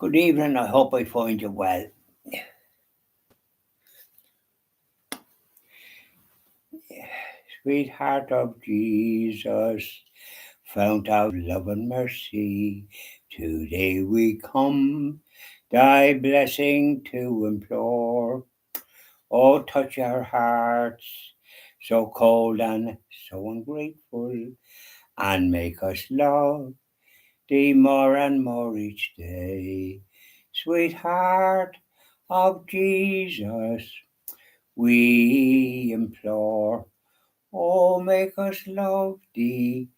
Good evening. I hope I find you well. Sweetheart of Jesus, fount of love and mercy, today we come, thy blessing to implore. Oh, touch our hearts, so cold and so ungrateful, and make us love thee more and more each day. Sweetheart of Jesus, we implore. Oh, make us love thee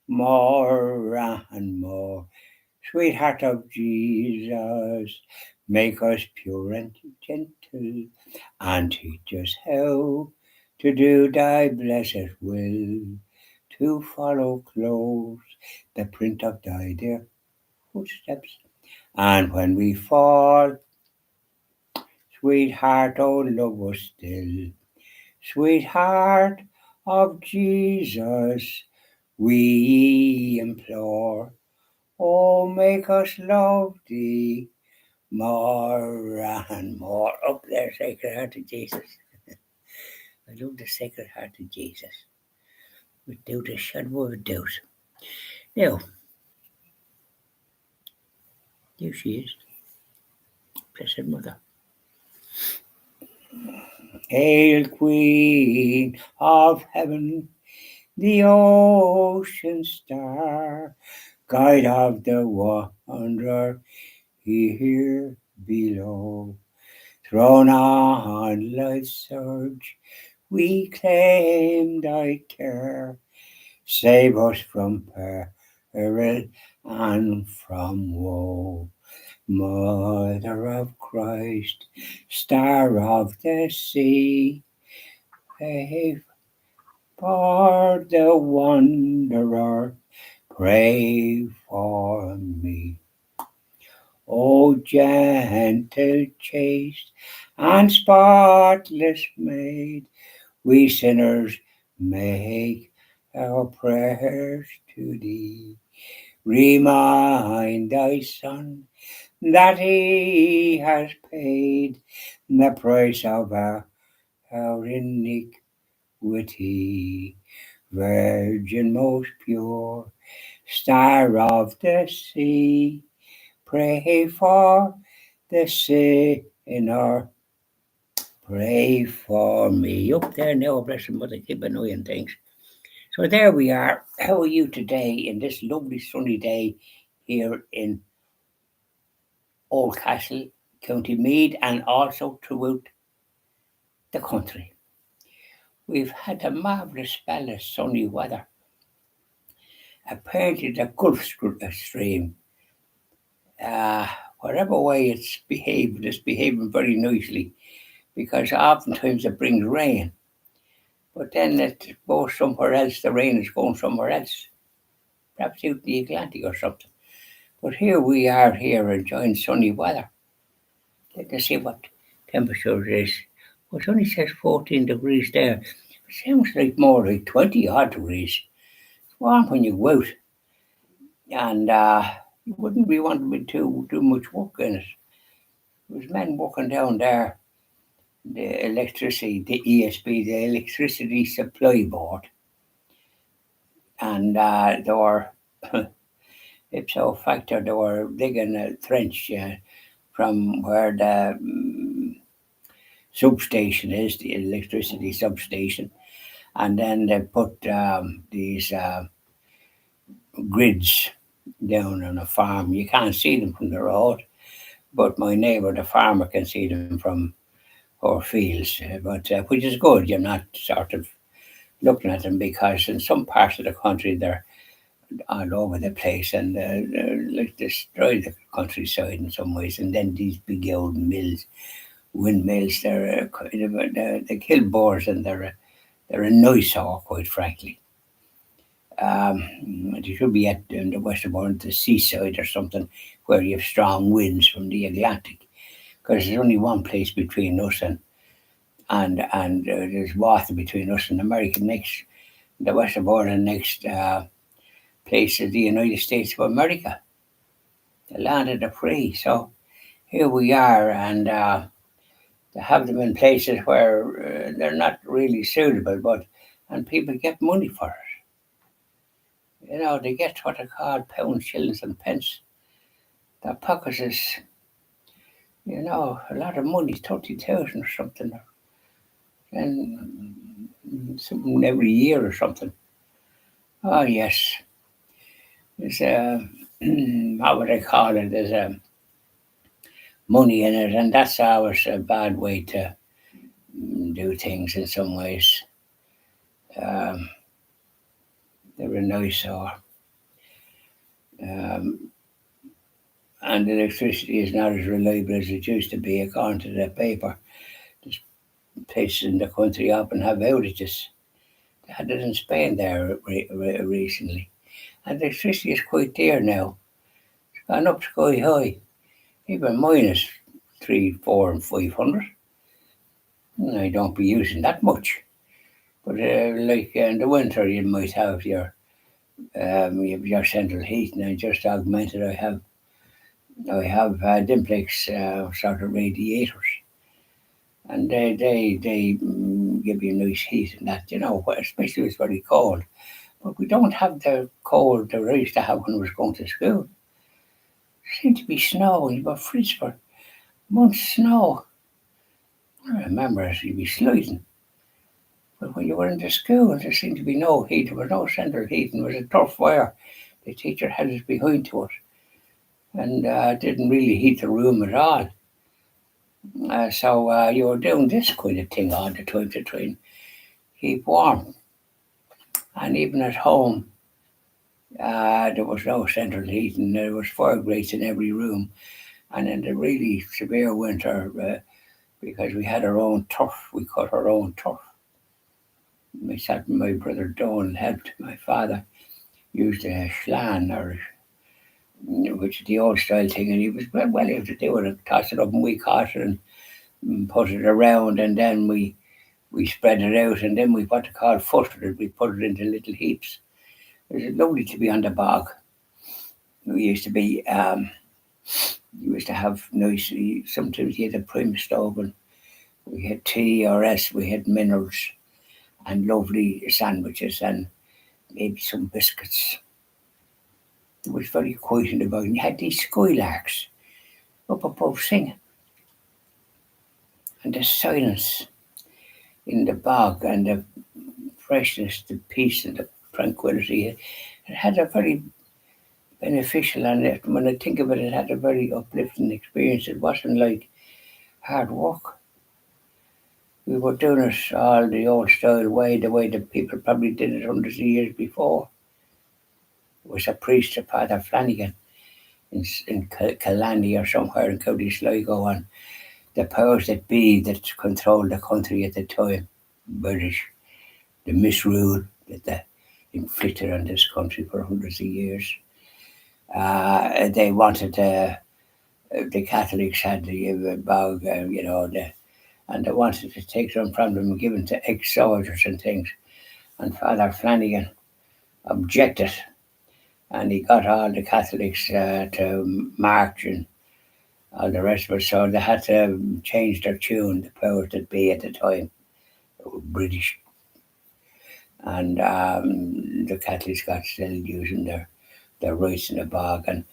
more and more. Sweetheart of Jesus, make us pure and gentle, and teach us how to do thy blessed will, to follow close the print of thy dear footsteps. And when we fall, sweetheart, oh, love us still. Sweetheart of Jesus, we implore. Oh, make us love thee more and more. Up there, Sacred Heart of Jesus. I love the Sacred Heart of Jesus. Without a shadow of a doubt. Now, here she is. Blessed Mother. Hail, Queen of Heaven, the ocean star, guide of the wanderer here below. Thrown on life's surge, we claim thy care. Save us from peril and from woe. Mother of Christ, star of the sea, pray for the wanderer, pray for me. O gentle, chaste, and spotless maid, we sinners make our prayers to thee. Remind thy Son that he has paid the price of our iniquity. Virgin most pure, star of the sea, pray for the sinner. Pray for me. Up there now, Blessed Mother, keep an eye on things. So there we are. How are you today in this lovely sunny day here in Oldcastle, County Meath, and also throughout the country? We've had a marvellous spell of sunny weather. Apparently the Gulf Stream, whatever way it's behaving very nicely, because oftentimes it brings rain. But then it goes somewhere else, the rain is going somewhere else, perhaps out the Atlantic or something. But here we are here enjoying sunny weather. Let us see what temperature it is. Well, it only says 14 degrees there. It sounds like more like 20 odd degrees. It's warm when you go out. And you wouldn't be wanting to do much work in it. There was men working down there, the electricity, the ESB, the Electricity Supply Board. And they were, ipso facto, they were digging a trench from where the substation is, the electricity substation. And then they put these grids down on a farm. You can't see them from the road, but my neighbour, the farmer, can see them from our fields. But which is good. You're not sort of looking at them, because in some parts of the country they're all over the place, and like destroy the countryside in some ways. And then these big old mills, windmills, they're kind of they kill boars, and they're a eyesore, quite frankly. They should be at the Western the seaside or something, where you have strong winds from the Atlantic, because there's only one place between us and there's water between us and America. Next, the Western border, next place is the United States of America, the land of the free. So here we are, and to have them in places where they're not really suitable, and people get money for it. They get what are called pounds, shillings, and pence. Their pockets is, a lot of money, 30,000 or something, and something every year or something. Oh yes, there's how would I call it? There's money in it, and that's always a bad way to do things in some ways. Um, they were nice, or um, and the electricity is not as reliable as it used to be, according to the paper. There's places in the country often have outages. They had it in Spain there recently, and the electricity is quite dear now. It's gone up sky high. Even mine is 3, 4, and 500. I don't be using that much. But like in the winter, you might have your central heating, and just augmented. I have Dimplex sort of radiators, and they give you nice heat and that. Especially if it's very cold. But we don't have the cold that we used to have when I was going to school. There seemed to be snow, and you were freezing for months. Snow. I remember it would be sliding. But when you were in the school, there seemed to be no heat. There was no central heating. It was a turf wire. The teacher had us behind to it, and didn't really heat the room at all. So you were doing this kind of thing all the time to try and keep warm. And even at home, there was no central heating. There was fire grates in every room. And in the really severe winter, because we had our own turf, we cut our own turf. Myself and my brother Donald helped. My father used a schlan, which is the old style thing, and he was well able to do it and toss it up, and we caught it and put it around, and then we spread it out, and then we what they call futtered it. We put it into little heaps. It was lovely to be on the bog. We used to be, you used to have nice, sometimes you had a prime stove, and we had tea, or else we had minerals and lovely sandwiches and maybe some biscuits. It was very quiet in the bog, and you had these skylarks up above singing, and the silence in the bog, and the freshness, the peace, and the tranquility. It had a very beneficial, and when I think of it, it had a very uplifting experience. It wasn't like hard work. We were doing it all the old style way, the way that people probably did it hundreds of years before. There was a priest, Father Flanagan, in Killanny or somewhere in County Sligo, and the powers that be that controlled the country at the time, British, the misrule that they inflicted on this country for hundreds of years. They wanted the Catholics had the bog, and they wanted to take them from them and give them to ex-soldiers and things. And Father Flanagan objected, and he got all the Catholics to march and all the rest of it. So they had to change their tune, the powers that be at the time, British, and the Catholics got still using their rights in the bog. And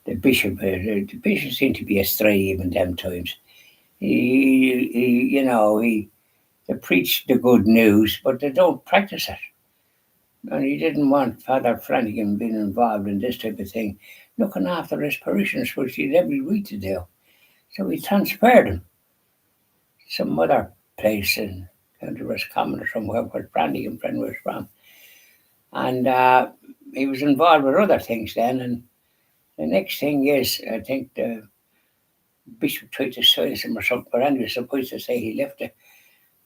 the bishop seemed to be astray even them times. They preach the good news, but they don't practice it. And he didn't want Father Flanagan being involved in this type of thing, looking after his parishioners, which he had every right to do. So he transferred him to some other place in County Roscommon or somewhere where Flanagan was from. And he was involved with other things then. And the next thing is, I think the bishop tried to silence him or something, but anyway, supposed to say he left the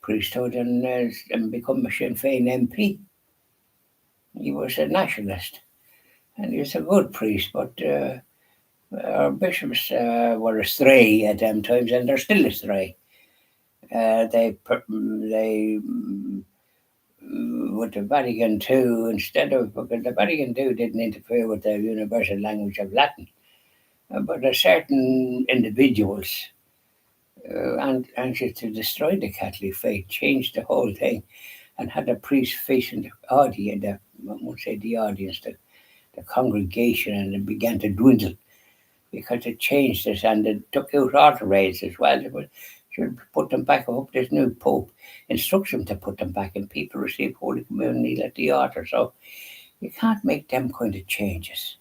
priesthood and become a Sinn Féin MP. He was a nationalist, and he was a good priest, but our bishops were astray at them times, and they're still astray. They with the Vatican II, because the Vatican II didn't interfere with the universal language of Latin. but a certain individuals and anxious to destroy the Catholic faith changed the whole thing and had the priest facing the audience, I won't say the audience, the congregation, and it began to dwindle because it changed it and it took out altar rails as well. It should put them back up. This new Pope instructs them to put them back, and people receive Holy Communion at the altar. So you can't make them kind of changes.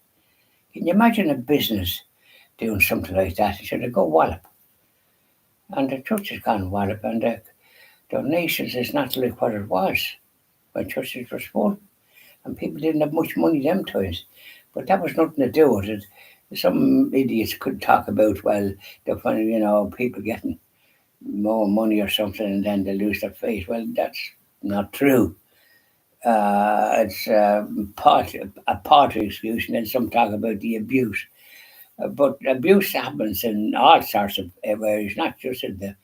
Can you imagine a business doing something like that? It should go wallop. And the church has gone wallop, and the donations is not like what it was when churches were small, and people didn't have much money them times. But that was nothing to do with it. Some idiots could talk about, well, the funny, people getting more money or something, and then they lose their faith. Well, that's not true. It's a part excuse, and then some talk about the abuse. But abuse happens in all sorts of areas, not just in the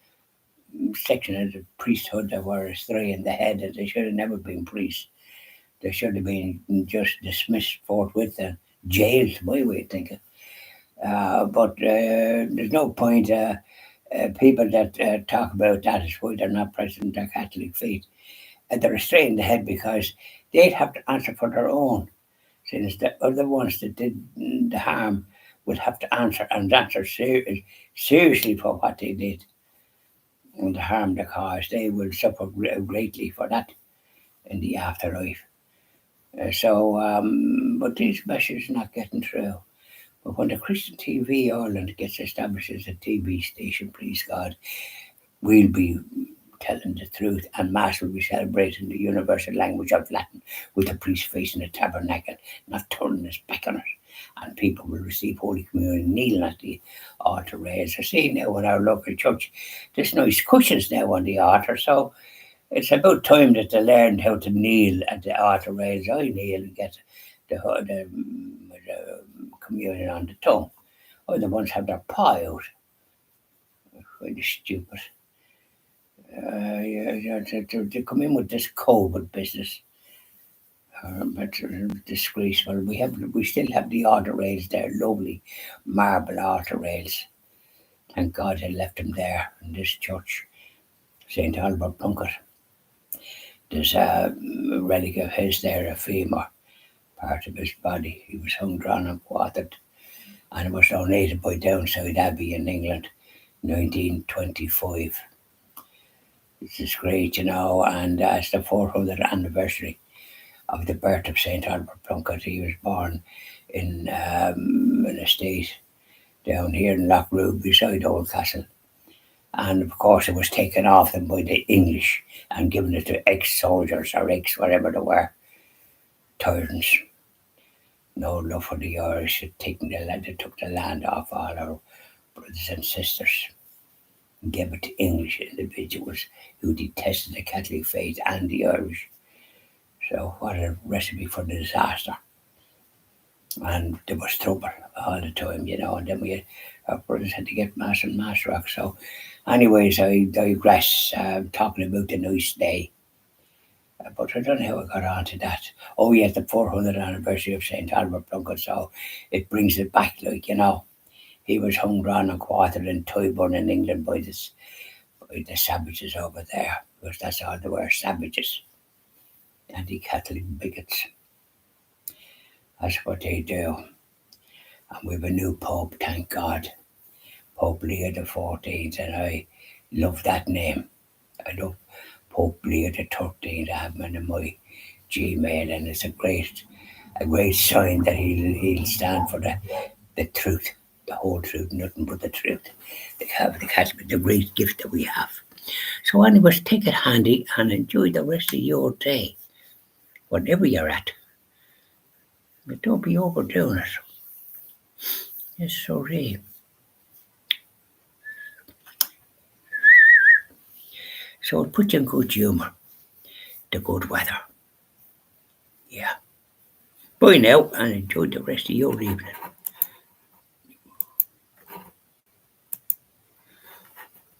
section of the priesthood that were astray in the head, that they should have never been priests. They should have been just dismissed forthwith and jailed, my way of thinking. But there's no point. People that talk about that is why they're not practicing their Catholic faith. And they're astray in the head because they'd have to answer for their own. Since the other ones that did the harm would have to answer and answer seriously for what they did and the harm they caused. They will suffer greatly for that in the afterlife. But these messages are not getting through. But when the Christian TV Ireland gets established as a TV station, please God, we'll be telling the truth, and Mass will be celebrating the universal language of Latin with the priest facing the tabernacle, not turning his back on it. And people will receive Holy Communion kneeling at the altar rails. I see now in our local church, there's nice cushions now on the altar, so it's about time that they learned how to kneel at the altar rails. I kneel and get the communion on the tongue. Other ones have their paw out. Kind of stupid. To come in with this COVID business, but disgraceful. We still have the altar rails there, lovely marble altar rails. Thank God they left them there in this church, St. Albert Plunkett. There's a relic of his there, a femur, part of his body. He was hung, drawn, and quartered, and it was donated by Downside Abbey in England, 1925. This is great, and it's the 400th anniversary of the birth of St. Albert Plunkett. He was born in an estate down here in Loughrood beside Oldcastle. And of course, it was taken off them by the English and given it to ex-soldiers or whatever they were, tyrants. No love for the Irish. They took the land off all our brothers and sisters and gave it to English individuals who detested the Catholic faith and the Irish. So what a recipe for disaster. And there was trouble all the time, and then our brothers had to get Mass and Mass rock. So anyways, I digress, talking about the nice day. But I don't know how I got on to that. Oh yes, the 400th anniversary of St. Albert Plunkett, so it brings it back, he was hung, drawn and quartered in Tyburn in England by the savages over there, because that's all they were, savages. Anti-Catholic bigots. That's what they do. And we have a new Pope, thank God. Pope Leo XIV, and I love that name. I love Pope Leo XIII. I have him in my Gmail, and it's a great sign that he'll stand for the truth, the whole truth, nothing but the truth. The great gift that we have. So anyways, take it handy and enjoy the rest of your day, whatever you're at. But don't be overdoing it. Yes, sorry. So it puts you in good humour, the good weather. Yeah. Bye now and enjoy the rest of your evening.